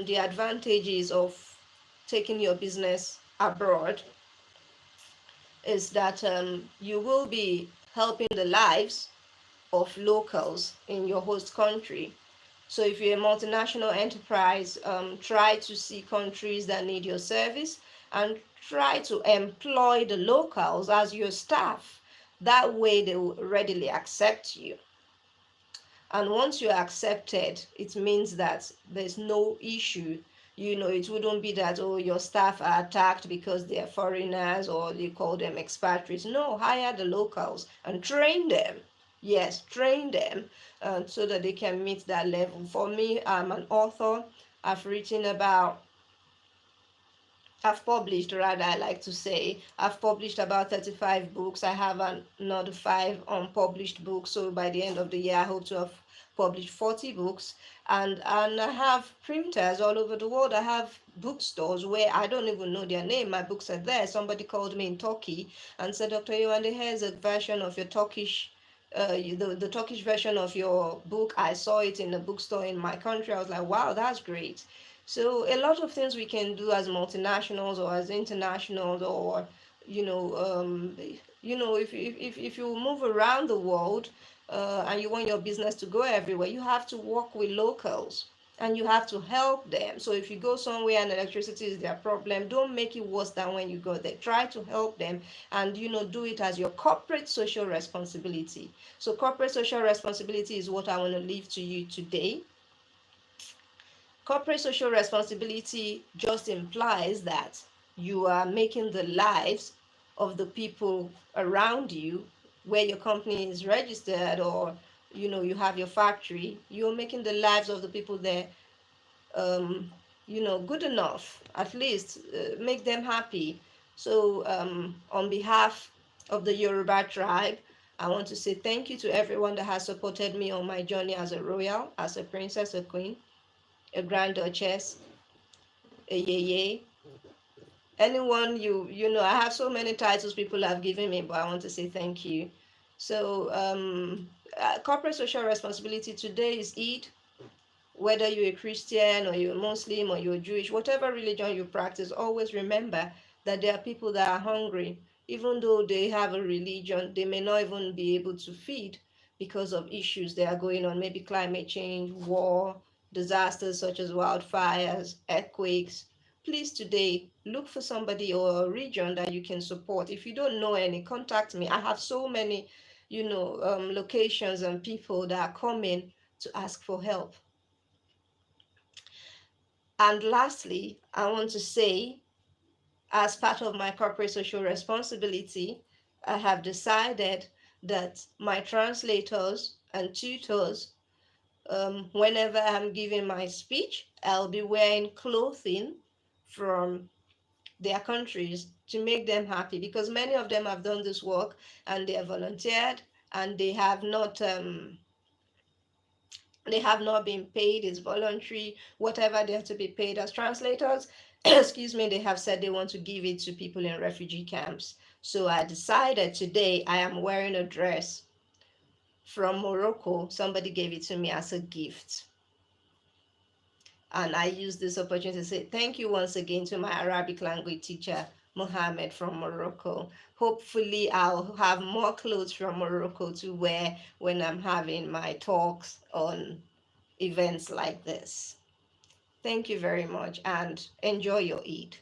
the advantages of taking your business abroad is that you will be helping the lives of locals in your host country. So if you're a multinational enterprise, try to see countries that need your service and try to employ the locals as your staff. That way they will readily accept you. And once you're accepted, it means that there's no issue. It wouldn't be that, oh, your staff are attacked because they're foreigners or you call them expatriates. No, hire the locals and train them. Yes, train them so that they can meet that level. For me, I'm an author. I've written about I've published, rather, I like to say, I've published about 35 books. I have another 5 unpublished books. So by the end of the year, I hope to have published 40 books. And I have printers all over the world. I have bookstores where I don't even know their name. My books are there. Somebody called me in Turkey and said, Dr. Yewande, here's a version of your Turkish the Turkish version of your book. I saw it in a bookstore in my country. I was like, wow, that's great. So a lot of things we can do as multinationals or as internationals, or if you move around the world and you want your business to go everywhere, you have to work with locals and you have to help them. So if you go somewhere and electricity is their problem, don't make it worse than when you go there. Try to help them and do it as your corporate social responsibility. So corporate social responsibility is what I want to leave to you today. Corporate social responsibility just implies that you are making the lives of the people around you, where your company is registered, or you have your factory. You're making the lives of the people there good enough. At least make them happy. So on behalf of the Yoruba tribe, I want to say thank you to everyone that has supported me on my journey as a royal, as a princess, a queen, a grand duchess, a yeye. Anyone I have so many titles people have given me, but I want to say thank you. So corporate social responsibility today is Eid. Whether you're a Christian or you're a Muslim or you're Jewish, whatever religion you practice, always remember that there are people that are hungry. Even though they have a religion, they may not even be able to feed because of issues that are going on, maybe climate change, war, disasters such as wildfires, earthquakes. Please today look for somebody or a region that you can support. If you don't know any, contact me. I have so many locations and people that are coming to ask for help. And lastly, I want to say, as part of my corporate social responsibility, I have decided that my translators and tutors, whenever I'm giving my speech, I'll be wearing clothing from their countries to make them happy, because many of them have done this work and they have volunteered and they have not been paid. It's voluntary. Whatever they have to be paid as translators, excuse me, they have said they want to give it to people in refugee camps. So I decided today I am wearing a dress from Morocco. Somebody gave it to me as a gift. And I use this opportunity to say thank you once again to my Arabic language teacher, Mohammed from Morocco. Hopefully I'll have more clothes from Morocco to wear when I'm having my talks on events like this. Thank you very much and enjoy your Eid.